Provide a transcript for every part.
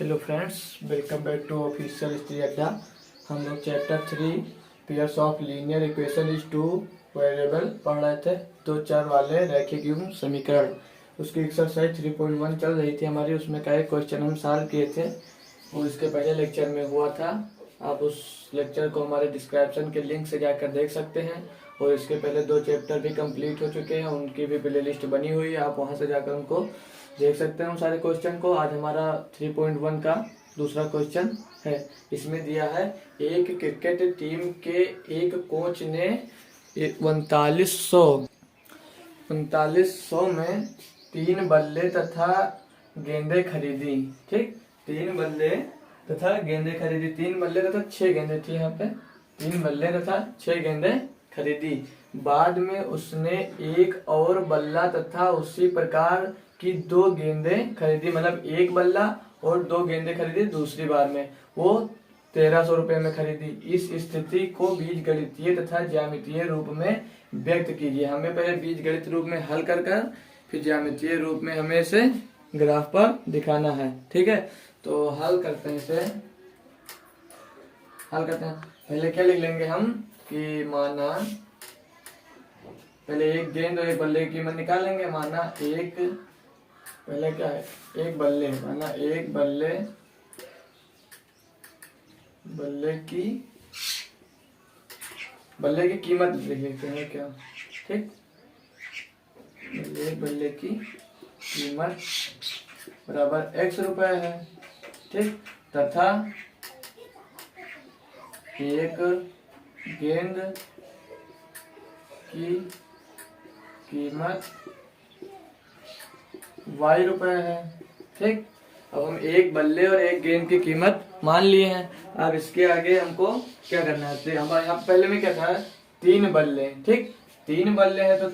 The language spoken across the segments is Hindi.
Hello friends, welcome back to Official History Adda. हम लोग chapter 3 pairs of linear equation is two variable पढ़ रहे थे। दो चर वाले रैखिक युग्म समीकरण, उसकी एक्सरसाइज 3.1 चल रही थी हमारी। उसमें का एक क्वेश्चन हम सॉल्व किए थे, वो इसके पहले लेक्चर में हुआ था। आप उस लेक्चर को हमारे डिस्क्रिप्शन के लिंक से जाकर देख सकते हैं। और इसके पहले दो चैप्टर भी कंप्लीट हो चुके हैं, उनकी भी प्ले लिस्ट बनी हुई है, आप वहां से जाकर उनको देख सकते हैं उन सारे क्वेश्चन को। आज हमारा 3.1 का दूसरा क्वेश्चन है। इसमें दिया है, एक क्रिकेट टीम के एक कोच ने 3900 में 3 बल्ले तथा गेंदें खरीदी। ठीक, 3 बल्ले तथा गेंदें खरीदी। 3 बल्ले तथा 6 गेंदें थी यहाँ पे। 3 बल्ले तथा 6 गेंदें खरीदी। बाद में उसने एक और बल्ला तथा उसी प्रकार की 2 गेंदें खरीदी। मतलब एक बल्ला और 2 गेंदें खरीदी दूसरी बार में, वो 1300 रुपए में खरीदी। इस स्थिति को बीजगणितीय तथा ज्यामितीय रूप में व्यक्त कीजिए। हमें पहले बीजगणित रूप में हल कर फिर ज्यामितीय रूप में हमें इसे ग्राफ पर दिखाना है। ठीक है, तो हल करते हैं इसे। हल करते हैं, पहले क्या लिख लेंगे हम कि माना, पहले एक गेंद और एक बल्ले की कीमत निकाल लेंगे। माना एक, पहले क्या है, एक बल्ले, माना एक बल्ले की कीमत लिख लेते हैं क्या। ठीक, बल्ले की कीमत बराबर x रुपए है। ठीक, तथा एक गेंद की कीमत y रुपए है। ठीक, अब हम एक बल्ले और एक गेंद की कीमत मान लिए हैं। अब इसके आगे हमको क्या करना है, तो हमारे यहाँ पहले में क्या था, 3 बल्ले। ठीक, 3 बल्ले हैं तो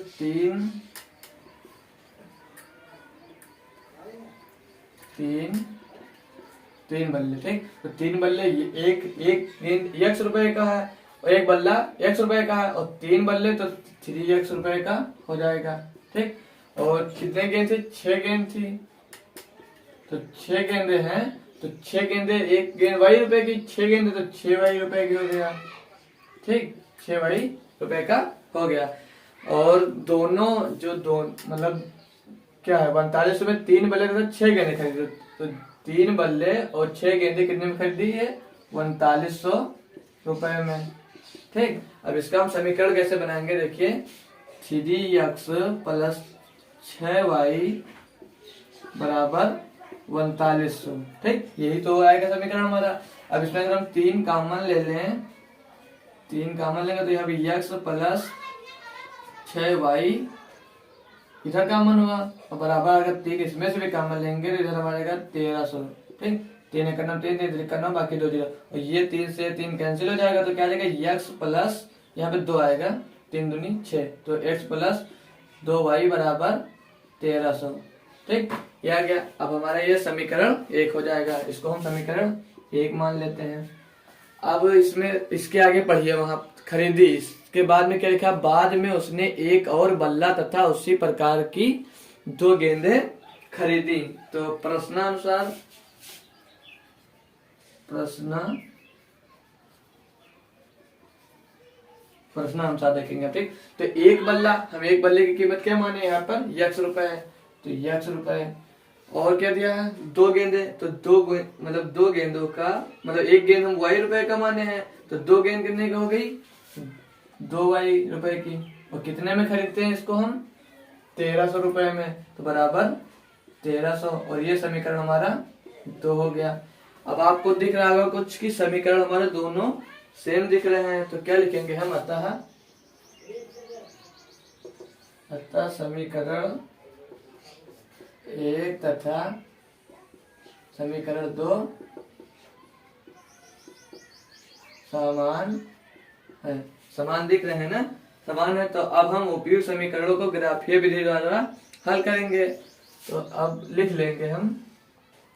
3 बल्ले। ठीक, तो 3 बल्ले, एक गेंद x रुपए का है और एक बल्ला x रुपए का है, और 3 बल्ले तो 3x रुपए का हो जाएगा। ठीक, और कितने गेंद थे, 6 गेंद थी, तो 6 गेंदे हैं तो 6 गेंदे, एक गेंद y रुपए की, 6 गेंदे तो 6y रुपए की हो गया। ठीक, 6y रुपए का हो गया। और दोनों जो मतलब क्या है, 45 में 3 बल्ले तो 6 गेंदे खरीदे, तो 3 बल्ले और 6 गेंदे कितने में खरीदी है, 4500 रुपए में। ठीक, अब इसका हम समीकरण कैसे बनाएंगे, देखिए 3x प्लस 6y बराबर 4500। ठीक, यही तो आएगा समीकरण हमारा। अब इसमें अगर हम 3 कॉमन ले लें, 3 कॉमन लेंगे तो यहाँ पे x प्लस 6y इधर कॉमन हुआ, और बराबर अगर 3 इसमें से भी कॉमन लेंगे तो इधर हमारा 1300। ठीक, 3 करना 3 करना, बाकी 2 0, और ये 3 से 3 कैंसिल हो जाएगा, तो क्या आ जाएगा x प्लस, यहाँ पे 2 आएगा, 3 दूनी 6, तो x प्लस 2y बराबर 1300। ठीक, ये आ गया। अब हमारा ये समीकरण 1 हो जाएगा, इसको हम समीकरण 1 मान लेते हैं। अब इसमें इसके आगे पढ़िए, वहां खरीदी, इसके बाद में क्या लिखा, बाद में उसने एक और बल्ला तथा उसी प्रकार की 2 गेंदें खरीदी। तो प्रश्नानुसार देखेंगे। ठीक, तो एक बल्ला, हम एक बल्ले की कीमत क्या माने यहाँ पर, x रुपए है, तो x रुपए। और क्या दिया है, 2 गेंदे, तो 2 गेंदों का मतलब एक गेंद हम y रुपए का माने हैं, तो 2 गेंद कितने की हो गई, 2y रुपए की। और कितने में खरीदते हैं इसको हम, 1300 रुपए में, तो बराबर 1300। और ये समीकरण हमारा 2 हो गया। अब आपको दिख रहा होगा कुछ की समीकरण हमारे दोनों सेम दिख रहे हैं, तो क्या लिखेंगे हम, अतः समीकरण 1 तथा समीकरण 2 समान है। समान दिख रहे हैं ना, समान है। तो अब हम उपयुक्त समीकरणों को ग्राफीय विधि द्वारा हल करेंगे। तो अब लिख लेंगे हम,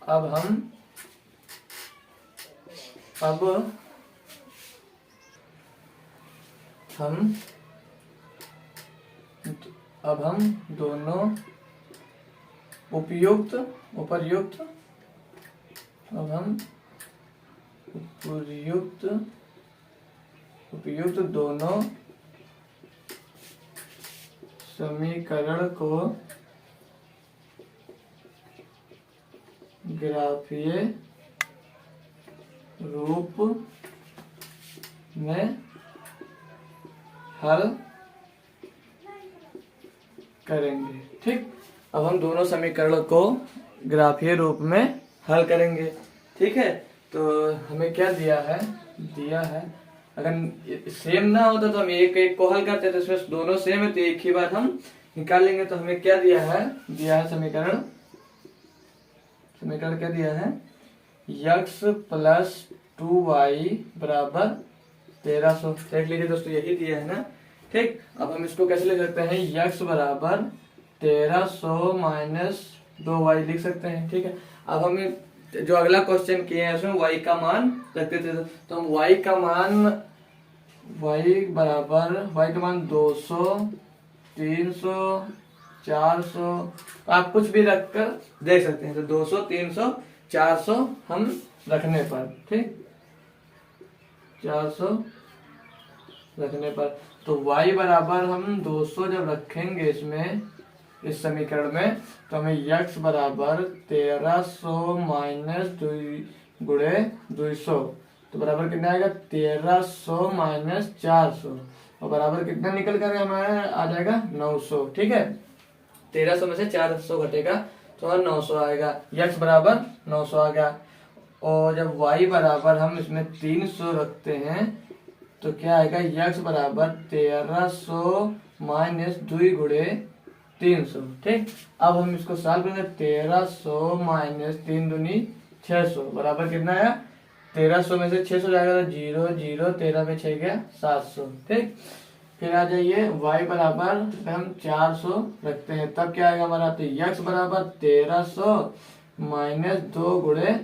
अब हम दोनों उपर्युक्त अब हम उपयुक्त दोनों समीकरण को ग्राफीय रूप में हल करेंगे। ठीक, अब हम दोनों समीकरणों को ग्राफीय रूप में हल करेंगे। ठीक है, तो हमें क्या दिया है, अगर सेम ना होता तो हम एक एक को हल करते थे, इसमें दोनों सेम है तो एक ही बार हम निकाल लेंगे। तो हमें क्या दिया है समीकरण क्या दिया है, x प्लस 2y बराबर 1300। देख लीजिए दोस्तों, यही दिया है ना। ठीक, अब हम इसको कैसे लिख सकते हैं, x बराबर 1300 माइनस 2y लिख सकते हैं। ठीक है, अब हम जो अगला क्वेश्चन किए हैं उसमें y का मान रखते थे, तो हम y का मान 200, 300, 400 आप कुछ भी रखकर देख सकते हैं। तो 200, 300, 400 हम रखने पर, ठीक, 400 रखने पर, तो y बराबर हम 200 जब रखेंगे इसमें, इस समीकरण में, तो हमें x बराबर 1300 माइनस 2 गुणे 200, तो बराबर कितना आएगा 1300 माइनस 400, और बराबर कितना निकल कर हमारा आ जाएगा 900। ठीक है, 1300 में से 400 घटेगा तो 900 आएगा, x बराबर 900 आ गया। और जब y बराबर हम इसमें 300 रखते हैं तो क्या आएगा, x बराबर 1300 माइनस 2 गुणे 300। ठीक, अब हम इसको सॉल्व करेंगे, 1300 माइनस 3 दूनी 600 बराबर कितना आया, 1300 में से 600 जाएगा तो 0 0, 13 में 6 गया 700। ठीक, फिर आ जाइए y बराबर हम 400 रखते हैं तब क्या आएगा हमारा, तो x बराबर 1300 माइनस 2 गुणे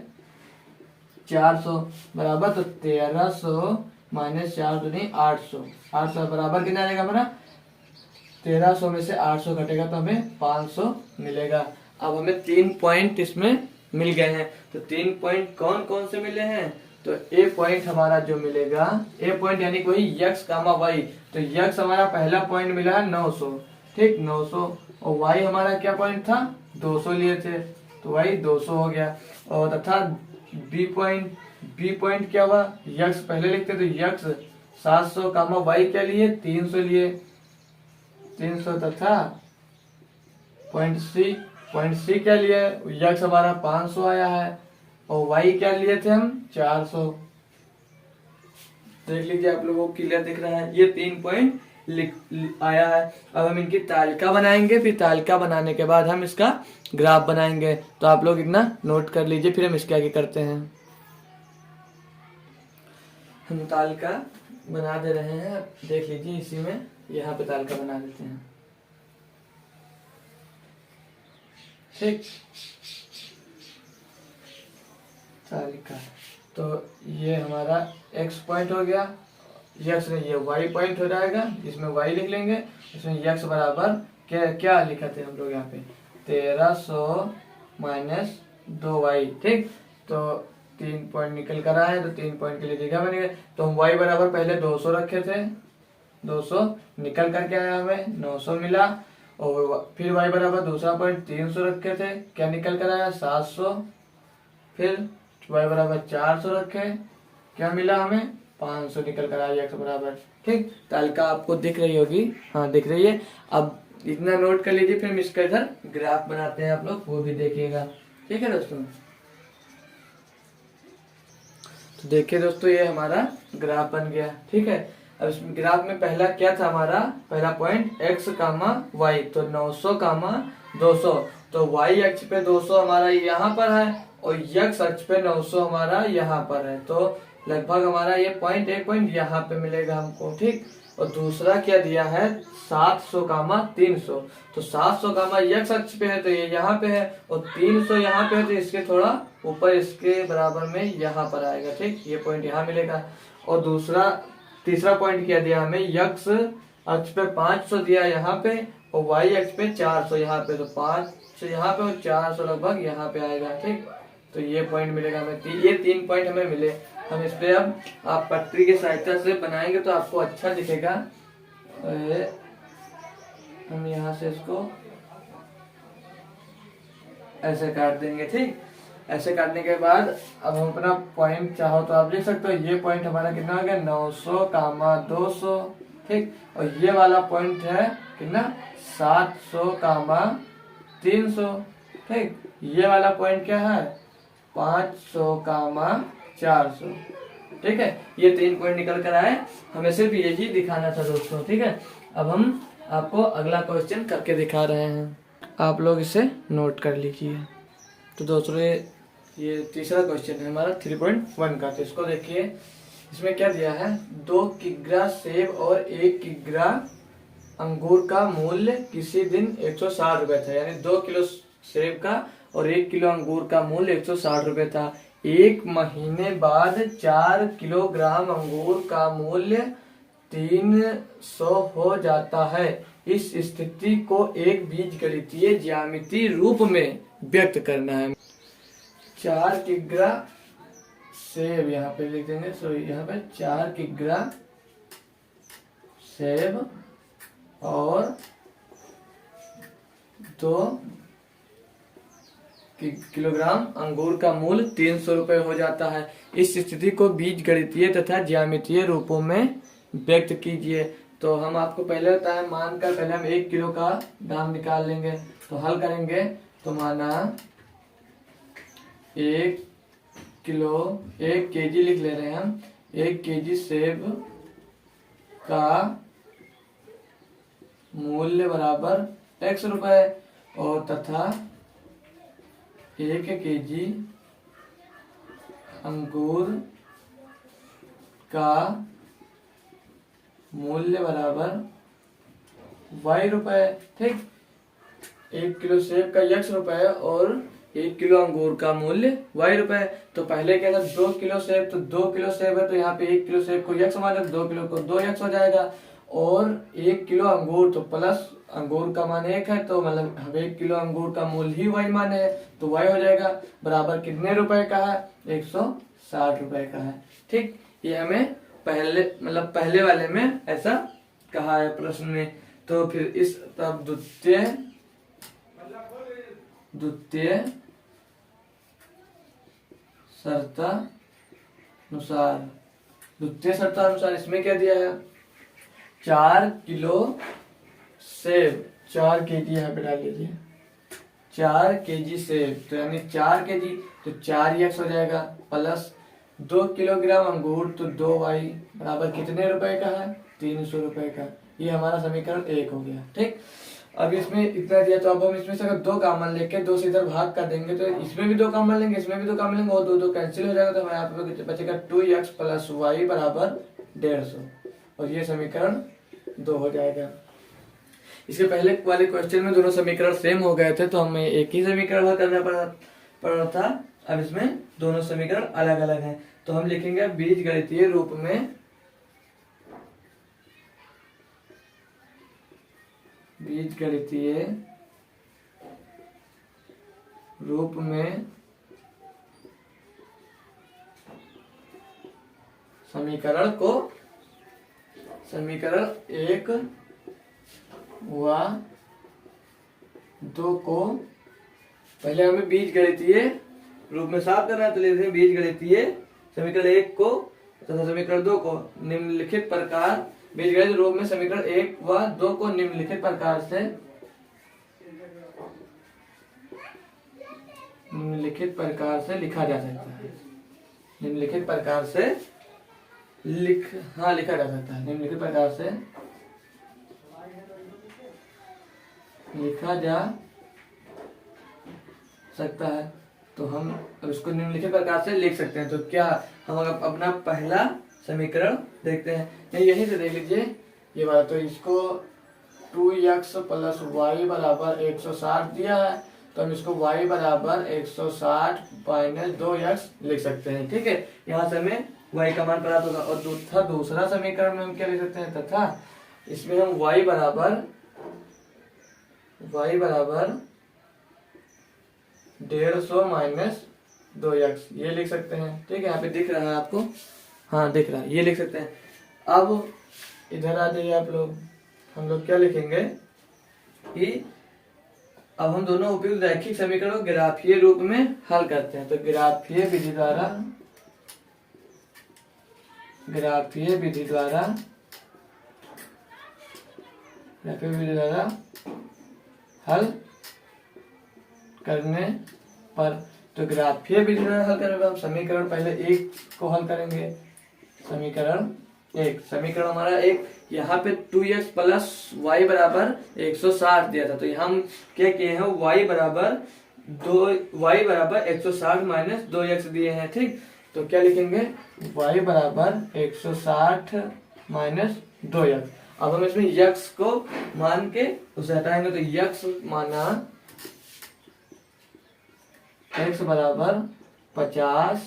400 बराबर, तो 1300 माइनस 4 दूनी 800, 800 बराबर कितना आएगा हमारा, 1300 में से 800 घटेगा तो हमें 500 मिलेगा। अब हमें 3 पॉइंट इसमें मिल गए हैं, तो 3 पॉइंट कौन कौन से मिले हैं, तो ए पॉइंट हमारा जो मिलेगा, ए पॉइंट यानी कोई x कामा y, तो x हमारा पहला पॉइंट मिला है 900। ठीक, 900, और y हमारा क्या पॉइंट था, 200 लिए थे तो y 200 हो गया। और तथा बी पॉइंट क्या हुआ, x पहले लिखते तो x 700 कामा y क्या लिए 300 लिए, 300, तथा पॉइंट सी क्या लिए, x हमारा 500 आया है, और y क्या लिए थे हम 400। देख लीजिए आप लोगों को क्लियर दिख रहा है, ये 3 पॉइंट आया है। अब हम इनकी तालिका बनाएंगे, फिर तालिका बनाने के बाद हम इसका ग्राफ बनाएंगे। तो आप लोग इतना नोट कर लीजिए, फिर हम इसके आगे करते हैं। हम तालिका बना दे रहे हैं, देख लीजिए, इसी में यहाँ पे तालिका बना देते हैं। ठीक, तालिका, तो ये हमारा x पॉइंट हो गया, x नहीं, ये y पॉइंट हो जाएगा, इसमें y लिख लेंगे, इसमें x बराबर क्या लिखा थे हम लोग यहाँ पे, 1300 माइनस 2y। ठीक, तो 3 पॉइंट निकल कर आए, तो 3 पॉइंट के लिए जगह बन गए। तो हम y बराबर पहले 200 रखे थे, 200 निकल करके आया, हमें 900 मिला। और फिर y बराबर दूसरा पॉइंट 300 रखे थे, क्या निकल कर आया 700। फिर y बराबर 400 रखे, क्या मिला हमें 500 निकल कर आया x बराबर। ठीक, तालिका आपको दिख रही होगी, हाँ दिख रही है। अब इतना नोट कर लीजिए, फिर हम इसका इधर ग्राफ बनाते हैं, आप लोग वो भी देखिएगा। ठीक है दोस्तों, तो देखिए दोस्तों, ये हमारा ग्राफ बन गया। ठीक है, अब इस ग्राफ में पहला क्या था, हमारा पहला पॉइंट x कामा y, तो 900 कामा 200, तो y अक्ष पे 200 हमारा यहाँ पर है, और x अक्ष पे 900 हमारा यहाँ पर है। तो लगभग हमारा ये पॉइंट एक पॉइंट यहाँ पे मिलेगा हमको। ठीक, और दूसरा क्या दिया है 700 कामा 300, तो 700 कामा x अक्ष पे है तो ये यहाँ पे है, और 300 यहाँ पे है तो इसके थोड़ा ऊपर इसके बराबर में यहाँ पर आएगा। ठीक, ये पॉइंट यहाँ मिलेगा। और तीसरा पॉइंट क्या दिया हमें, x अक्ष पे 500 दिया यहाँ पे, और y अक्ष पे 400 यहाँ पे, तो 500 यहाँ पे और 400 लगभग यहाँ पे आएगा। ठीक, तो ये पॉइंट मिलेगा हमें। ये 3 पॉइंट हमें मिले। हम इस पे अब आप पटरी की सहायता से बनाएंगे तो आपको अच्छा दिखेगा। हम यहाँ से इसको ऐसे काट देंगे, ठीक। ऐसे काटने के बाद अब हम अपना पॉइंट चाहो तो आप लिख सकते हो। ये पॉइंट हमारा कितना हो गया 900, 200, ठीक। और ये वाला पॉइंट है कितना 700, 300, ठीक। ये वाला पॉइंट क्या है 500, 400, ठीक है। ये 3 पॉइंट निकल कर आए। हमें सिर्फ यही दिखाना था दोस्तों, ठीक है। अब हम आपको अगला क्वेश्चन करके दिखा रहे हैं, आप लोग इसे नोट कर लीजिए। तो दोस्तों ये तीसरा क्वेश्चन है हमारा 3.1 का। तो इसको देखिए, इसमें क्या दिया है 2 किग्रा सेब और 1 किग्रा अंगूर का मूल्य किसी दिन 160 रुपए था। यानी 2 किलो सेब का और 1 किलो अंगूर का मूल्य 160 रुपए था। 1 महीने बाद 4 किलोग्राम अंगूर का मूल्य 300 हो जाता है। इस स्थिति को एक बीजगणितीय ज्यामितीय रूप में व्यक्त करना है। 4 किग्रा सेब यहाँ पे लिख देंगे। सो यहाँ पे 4 किग्रा सेब और 2 किलोग्राम अंगूर का मूल्य 300 रुपए हो जाता है। इस स्थिति को बीजगणितीय तथा ज्यामितीय रूपों में व्यक्त कीजिए। तो हम आपको पहले बताया, मानकर पहले हम 1 किलो का दाम निकाल लेंगे। तो हल करेंगे तो माना 1 किलो 1 केजी लिख ले रहे हैं हम। 1 केजी सेब का मूल्य बराबर x रुपए और तथा 1 केजी अंगूर का मूल्य बराबर y रुपए, ठीक। 1 किलो सेब का x रुपए और 1 किलो अंगूर का मूल्य y रुपए। तो पहले क्या था 2 किलो सेब, तो 2 किलो सेब है तो यहाँ पे 1 किलो सेब को x मान 2 किलो को 2x हो जाएगा। और 1 किलो अंगूर तो प्लस अंगूर का मान 1 है, तो मतलब हम 1 किलो अंगूर का मूल्य ही y मान है तो y हो जाएगा। बराबर कितने रुपए का है 160 रुपए का है, ठीक। ये हमें पहले मतलब पहले वाले में ऐसा कहा है प्रश्न में। तो फिर इस तब द्वितीय शर्तानुसार इसमें क्या दिया है 4 किलो सेब, 4 केजी यहाँ पे डाल लीजिए। 4 केजी सेब तो यानी 4 केजी तो 4x हो जाएगा प्लस 2 किलोग्राम अंगूर तो 2y बराबर कितने रुपए का है 300 रुपए का। ये हमारा समीकरण 1 हो गया, ठीक। अब इसमें इतना दिया तो अब हम इसमें से अगर 2 कॉमन लेके 2 से इधर भाग कर देंगे तो इसमें भी 2 कॉमन लेंगे, इसमें भी 2 कॉमन लेंगे और 2 कैंसिल हो जाएगा। तो हमें यहाँ पे बचेगा 2x प्लस y बराबर 150 और ये समीकरण 2 हो जाएगा। इसके पहले वाले क्वेश्चन में दोनों समीकरण सेम हो गए थे तो हमें एक ही समीकरण हल करना पड़ रहा था। अब इसमें दोनों समीकरण अलग अलग हैं तो हम लिखेंगे बीजगणितीय रूप में समीकरण 1 व 2 को पहले हमें बीजगणितीय रूप में साफ करना है। तो लेते हैं बीजगणितीय समीकरण 1 को तथा समीकरण 2 को निम्नलिखित प्रकार बीजगणित रूप में समीकरण 1 व 2 को निम्नलिखित प्रकार से लिखा जा सकता है। निम्नलिखित प्रकार से लिखा जा सकता है। निम्नलिखित प्रकार से लिखा जा सकता है। तो हम अब इसको निम्नलिखित प्रकार से लिख सकते हैं। तो क्या हम अपना पहला समीकरण देखते हैं। नहीं यहीं से देख लीजिए ये वाला। तो इसको 2x प्लस वाई बराबर 160 दिया है तो हम इसको y बराबर 160 माइनस 2x लिख सकते हैं, ठीक है। यहाँ से हमें y का मान प्राप्त होगा। और दूसरा समीकरण में हम क्या लिख सकते हैं तथा इसमें हम y बराबर 150 माइनस 2x ये लिख सकते हैं। ठीक है, यहाँ पे दिख रहा है आपको, हाँ दिख रहा है, ये लिख सकते हैं। अब इधर आ जाइए आप लोग, हम लोग क्या लिखेंगे कि अब हम दोनों उपयुक्त रैखिक समीकरण को ग्राफीय रूप में हल करते हैं। तो ग्राफीय विधि द्वारा हल करने पर, तो ग्राफीय विधि द्वारा हल करने पर हम समीकरण पहले एक को हल करेंगे। समीकरण हमारा एक, यहाँ पे 2x प्लस वाई बराबर 160 दिया था, तो यहाँ हम क्या किए हैं, y बराबर 160 माइनस 2x दिए हैं। ठीक, तो क्या लिखेंगे, y बराबर 160 माइनस 2x। अब हम इसमें x को मान के उसे हटाएंगे, तो x माना x बराबर 50,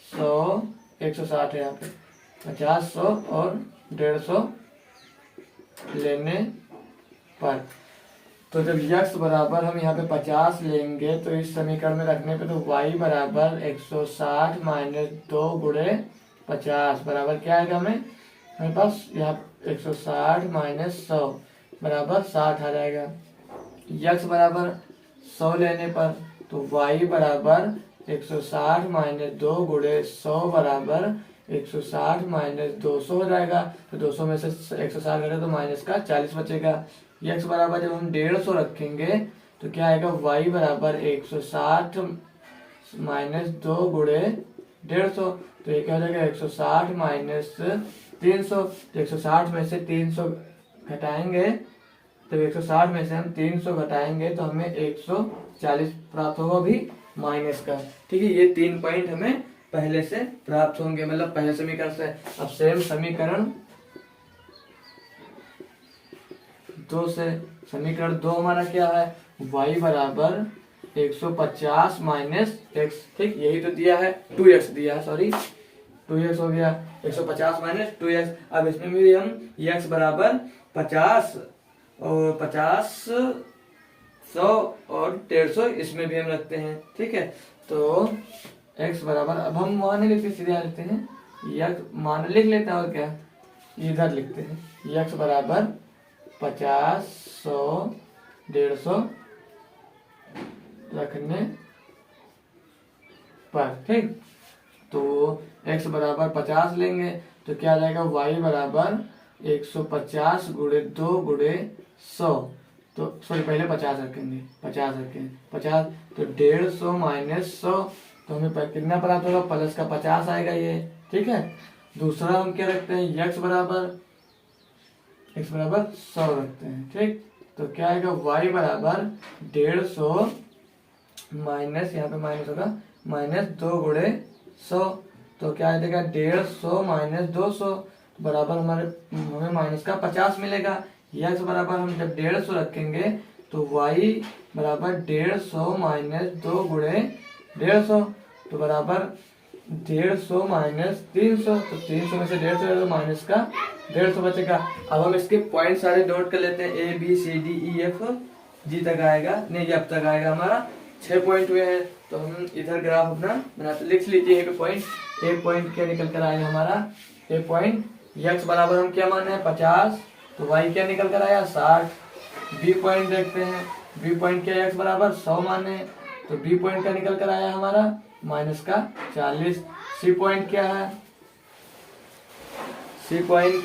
100, 160 है यहाँ पे, 50, 100 और 150 लेने पर, तो जब x बराबर हम यहाँ पे 50 लेंगे तो इस समीकरण में रखने पे, तो y बराबर 160 माइनस 2 गुणे 50 बराबर क्या आएगा, हमें पास यहाँ 160 माइनस 100 बराबर 60 आ जाएगा। x बराबर 100 लेने पर, तो y बराबर 160 माइनस 2 गुणे 100 बराबर 160 माइनस 200 हो जाएगा। तो 200 में से 160 घटे तो माइनस का 40 बचेगा। x बराबर जब हम 150 रखेंगे तो क्या आएगा, y बराबर 160 माइनस 2 गुणे 150, तो ये क्या हो जाएगा 160 माइनस 300। तो 160 में से 300 घटाएंगे, तो 160 में से हम 300 घटाएंगे तो हमें 140 प्राप्त होगा भी माइनस का। ठीक है, ये 3 पॉइंट हमें पहले से प्राप्त होंगे, मतलब पहले समीकरण से। अब सेम समीकरण 2 से, समीकरण 2 हमारा क्या है, y बराबर 150 माइनस x। ठीक, यही तो दिया है, 2x दिया है, सॉरी 2x हो गया, 150 माइनस 2x। अब इसमें भी हम x बराबर 50 और 50, 100 और 150 इसमें भी हम रखते हैं। ठीक है, तो x बराबर, अब हम मान लिखते सीधे लिखते हैं, x मान लिख लेते हैं और क्या इधर लिखते हैं, x बराबर 50, 100, 150 रखने पर। ठीक, तो x बराबर 50 लेंगे तो क्या आ जाएगा, y बराबर 150 गुणे 2 गुणे 100, तो सॉरी पहले 50 रखेंगे, 50 तो 150 माइनस 100, तो हमें कितना प्राप्त होगा, प्लस का 50 आएगा ये। ठीक है, दूसरा हम क्या रखते हैं, x बराबर 100 रखते हैं। ठीक, तो क्या आएगा, y बराबर 150 माइनस, यहाँ पे माइनस होगा, माइनस 2 गुणे 100, तो क्या आ जाएगा 150 माइनस 200 बराबर हमें माइनस का 50 मिलेगा। x बराबर हम जब 150 रखेंगे तो y बराबर 150 माइनस 2 गुणे 150, तो बराबर 150 माइनस 300, तो 300 में से 150 तो माइनस का 150 बचेगा। अब हम इसके पॉइंट सारे नोट कर लेते हैं, A B C D E F G तक आएगा, नहीं F तक आएगा, हमारा 6 पॉइंट हुए हैं। तो हम इधर ग्राफ अपना बनाते, लिख लीजिए एक पॉइंट। एक पॉइंट क्या निकल कर आएगा हमारा, एक पॉइंट x बराबर हम क्या माने हैं 50, तो y क्या निकल कर आया 60। बी पॉइंट देखते हैं, बी पॉइंट क्या x बराबर 100 माने, तो बी पॉइंट क्या निकल कर आया हमारा माइनस का 40। सी पॉइंट क्या है, सी पॉइंट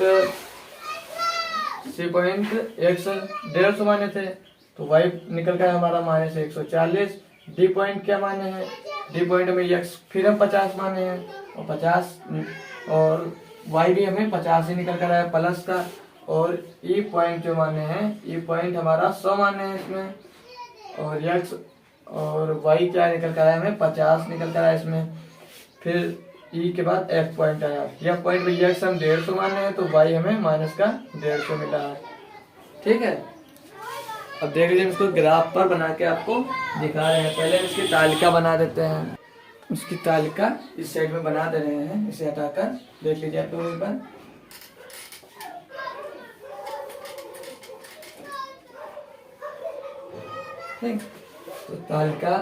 x 150 माने थे, तो y निकल कर हमारा माइनस 140। डी पॉइंट क्या माने हैं, डी पॉइंट में x फिर हम 50 माने हैं, और 50 और y भी हमें 50 ही निकल कर आया प्लस का। और ई पॉइंट जो माने हैं, ई पॉइंट हमारा 100 माने हैं इसमें, और x और y क्या निकल कर आया, हमें 50 निकल कर आया इसमें। फिर ई के बाद f पॉइंट आया, f पॉइंट में x हम 150 माने हैं, तो y हमें माइनस का 150 मिला है। ठीक है, अब देख लीजिए इसको ग्राफ पर बना के आपको दिखा रहे हैं। पहले इसकी तालिका बना देते हैं, इसकी तालिका इस साइड में बना दे रहे हैं, इसे हटाकर देख लीजिए आप लोग एक बार। ठीक, तो तालिका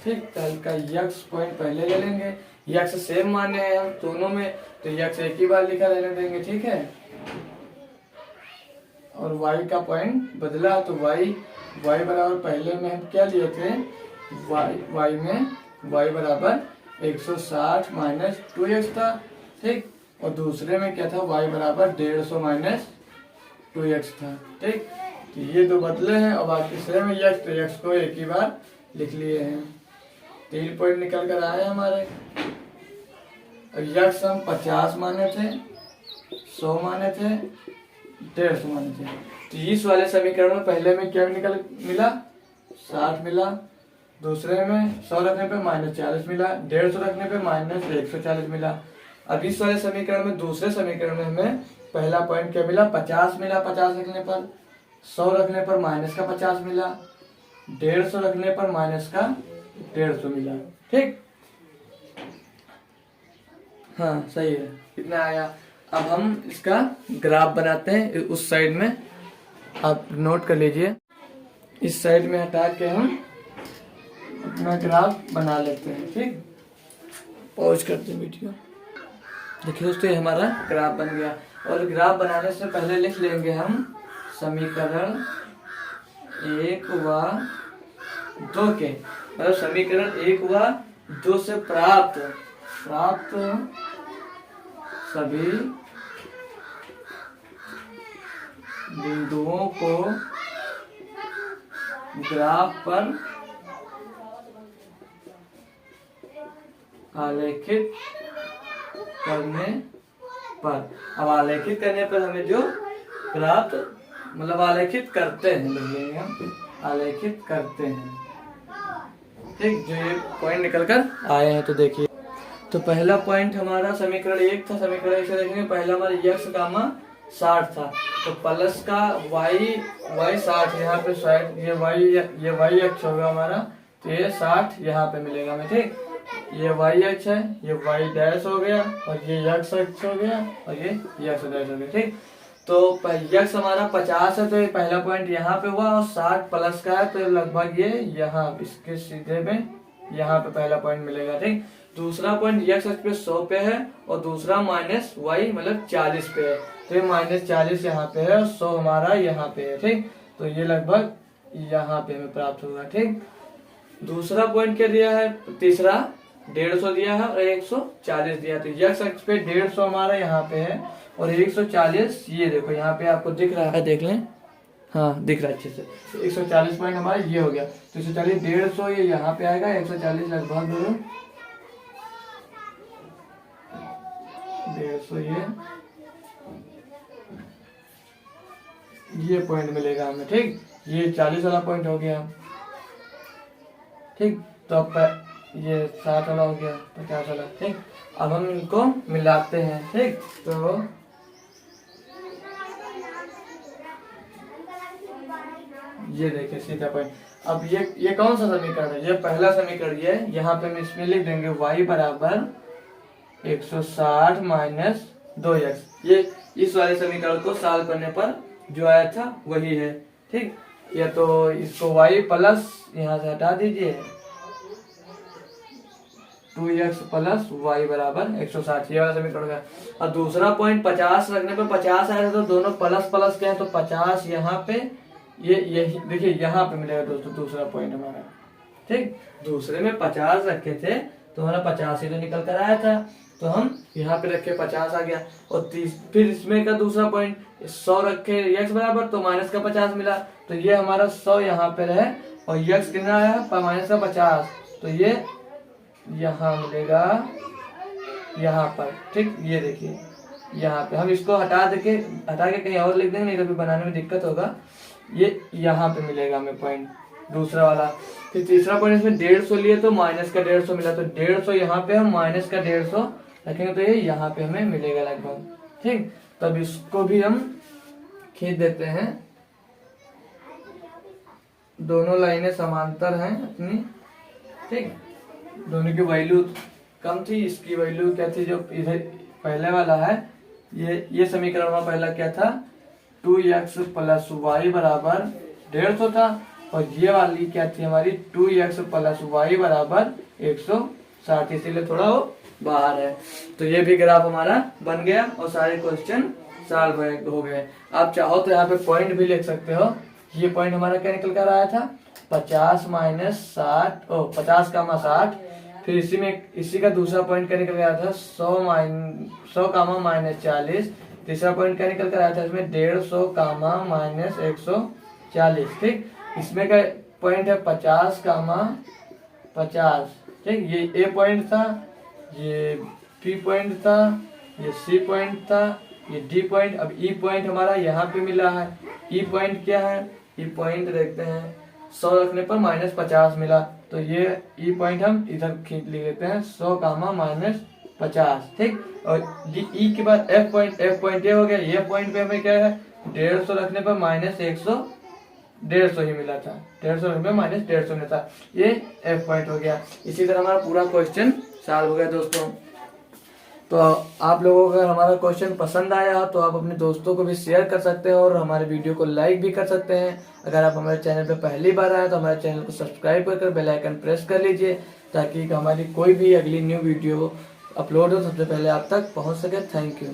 ठीक, कल का यक्स पॉइंट पहले ले लेंगे, यक्स सेम माने हैं हम दोनों में, तो यक्स एक ही बार लिखा रहने देंगे, ठीक है। और वाई का पॉइंट बदला, तो वाई बराबर पहले में हम क्या लिए थे, वाई में वाई बराबर 160 माइनस 2x था, ठीक। और दूसरे में क्या था, वाई बराबर 150 माइनस 2x था, ठीक। तो ये दो बदले हैं, और बाकी तीसरे में यक्स, तो यक्स को एक ही बार लिख लिए हैं। 3 पॉइंट निकल कर आए हमारे। और यक्स हम 50 माने थे, 100 माने थे, 150 माने थे। तो इस वाले समीकरण में पहले में क्या मिला, 60 मिला, दूसरे में 100 रखने पे -40 मिला, 150 रखने पे -140 मिला। अब इस वाले समीकरण में, दूसरे समीकरण में हमें पहला पॉइंट क्या मिला, 50 मिला, 50 रखने पर, 100 रखने पर माइनस का 50 मिला, 150 रखने पर माइनस का 150 मिला, ठीक। हाँ सही है, कितना आया। अब हम इसका ग्राफ बनाते हैं उस साइड में, आप नोट कर लीजिए। इस साइड में हटा के हम अपना ग्राफ बना लेते हैं, ठीक। पॉज करते हैं वीडियो। देखिए दोस्तों, ये हमारा ग्राफ बन गया। और ग्राफ बनाने से पहले लिख लेंगे हम समीकरण 1 व 2 के, मतलब समीकरण 1 व 2 से प्राप्त सभी बिंदुओं को ग्राफ पर आलेखित करने पर। अब आलेखित करने पर हमें जो प्राप्त, मतलब आलेखित करते हैं, लिख लेंगे हम, आलेखित करते हैं, ठीक। जो ये पॉइंट निकल कर आए हैं, तो देखिए, तो पहला पॉइंट हमारा समीकरण 1 था। समीकरण 1 से देखेंगे, पहला हमारा यक्स का मान 60 था, तो प्लस का वाई 60, यहाँ पे 60, ये वाई एक्स होगा हमारा, तो ये 60 यहाँ पे मिलेगा हमें, ठीक। ये वाई एक्स है, ये वाई डैश हो गया, और ये यक्स एक्स हो गया, और ये यक्स डैश हो गया, ठीक। तो यक्स हमारा 50 है, तो ये पहला पॉइंट यहाँ पे हुआ, और 60 प्लस का है, तो लगभग ये यहाँ इसके सीधे में यहाँ पे पहला पॉइंट मिलेगा, ठीक। दूसरा पॉइंट यक्स एक्स पे 100 पे है, और दूसरा माइनस वाई मतलब 40 पे है, तो ये -40 यहाँ पे है, और 100 हमारा यहाँ पे है, ठीक। तो ये लगभग यहाँ पे हमें प्राप्त होगा, ठीक। दूसरा पॉइंट क्या दिया है, तीसरा 150 दिया है, और 140 दिया, तो यक्स एक्स पे 150 हमारा यहाँ पे है, और 140 ये देखो यहाँ पे आपको दिख रहा है, देख लें, हाँ दिख रहा है अच्छे से। तो 140 पॉइंट हमारा ये हो गया, तो 140 150 ये यहाँ पे आएगा, 140 लगभग 150 ये पॉइंट मिलेगा हमें, ठीक। ये 40 वाला पॉइंट हो गया, ठीक। तो अब ये 60 वाला हो गया, 50 वाला, ठीक। अब हम इनको मिलाते हैं, ठीक। तो ये देखिए सीधा पॉइंट। अब ये कौन सा समीकरण है, ये पहला समीकरण, ये यहाँ पे हम इसमें लिख देंगे y बराबर 160 माइनस 2x। ये इस वाले समीकरण को सॉल्व करने पर जो आया था वही है, ठीक। या तो इसको y प्लस यहाँ से हटा दीजिए, 2x प्लस वाई बराबर 160, ये वाला समीकरण का। और दूसरा पॉइंट 50 रखने पे 50 आया था, तो दोनों प्लस प्लस क्या है, तो 50 यहाँ पे, ये देखिए यहाँ पे मिलेगा दोस्तों दूसरा पॉइंट हमारा, ठीक। दूसरे में 50 रखे थे, तो हमारा 50 ही तो निकल कर आया था, तो हम यहाँ पे रखे 50 आ गया। और फिर इसमें का दूसरा पॉइंट 100 रखे x बराबर, तो माइनस का 50 मिला, तो ये हमारा 100 यहाँ पे रहे, और x कितना आया, माइनस का 50, तो ये यहाँ मिलेगा यहाँ पर, ठीक। ये देखिए यहाँ पे हम इसको हटा के कहीं और लिख देंगे, नहीं तो फिर बनाने में दिक्कत होगा। ये यहाँ पे मिलेगा हमें पॉइंट दूसरा वाला। फिर तीसरा पॉइंट इसमें 150 लिए, तो माइनस का 150 मिला, तो 150 यहाँ पे हम माइनस का 150 रखेंगे, तो ये यहाँ पे हमें मिलेगा लगभग, ठीक। तब इसको भी हम खींच देते हैं, दोनों लाइनें समांतर हैं अपनी, ठीक। दोनों की वैल्यू कम थी, इसकी वैल्यू क्या थी, जो इधर पहले वाला है, ये समीकरण में पहला क्या था, 2x प्लस वाई बराबर 150 था, और ये वाली क्या थी हमारी 2x प्लस वाई बराबर 160, इसीलिए थोड़ा वो बाहर है। तो ये भी ग्राफ हमारा बन गया और सारे क्वेश्चन सॉल्व हो गए। आप चाहो तो यहाँ पे पॉइंट भी लिख सकते हो। ये पॉइंट हमारा क्या निकल कर आया था 50 माइनस 60 50 कामा 60। फिर इसी का दूसरा पॉइंट क्या निकल कर आया था 100 कामा माइनस 40। तीसरा पॉइंट क्या निकल कर आया था इसमें 150 कामा माइनस 140। ठीक, इसमें का पॉइंट है 50 कामा 50। ठीक, ये ए पॉइंट था, ये बी पॉइंट था, ये सी पॉइंट था, ये डी पॉइंट। अब ई पॉइंट हमारा यहाँ पे मिला है। ई पॉइंट क्या है, ई पॉइंट देखते हैं 100 रखने पर माइनस 50 मिला, तो ये ई पॉइंट हम इधर खींच लेते हैं 100 कामा माइनस 50। ठीक, और ई के बाद एफ पॉइंट ये हो गया। ये पॉइंट पे हमें क्या है 150 रखने पर माइनस 150 ही मिला था, 150 रखने पर माइनस 150 मिला था, ये एफ पॉइंट हो गया। इसी तरह हमारा पूरा क्वेश्चन सॉल्व हो गया दोस्तों। तो आप लोगों को अगर हमारा क्वेश्चन पसंद आया तो आप अपने दोस्तों को भी शेयर कर सकते हैं और हमारे वीडियो को लाइक भी कर सकते हैं। अगर आप हमारे चैनल पे पहली बार आए तो हमारे चैनल को सब्सक्राइब कर बेल आइकन प्रेस कर लीजिए, ताकि हमारी कोई भी अगली न्यू वीडियो अपलोड हो सबसे पहले आप तक पहुंच सके। Thank you.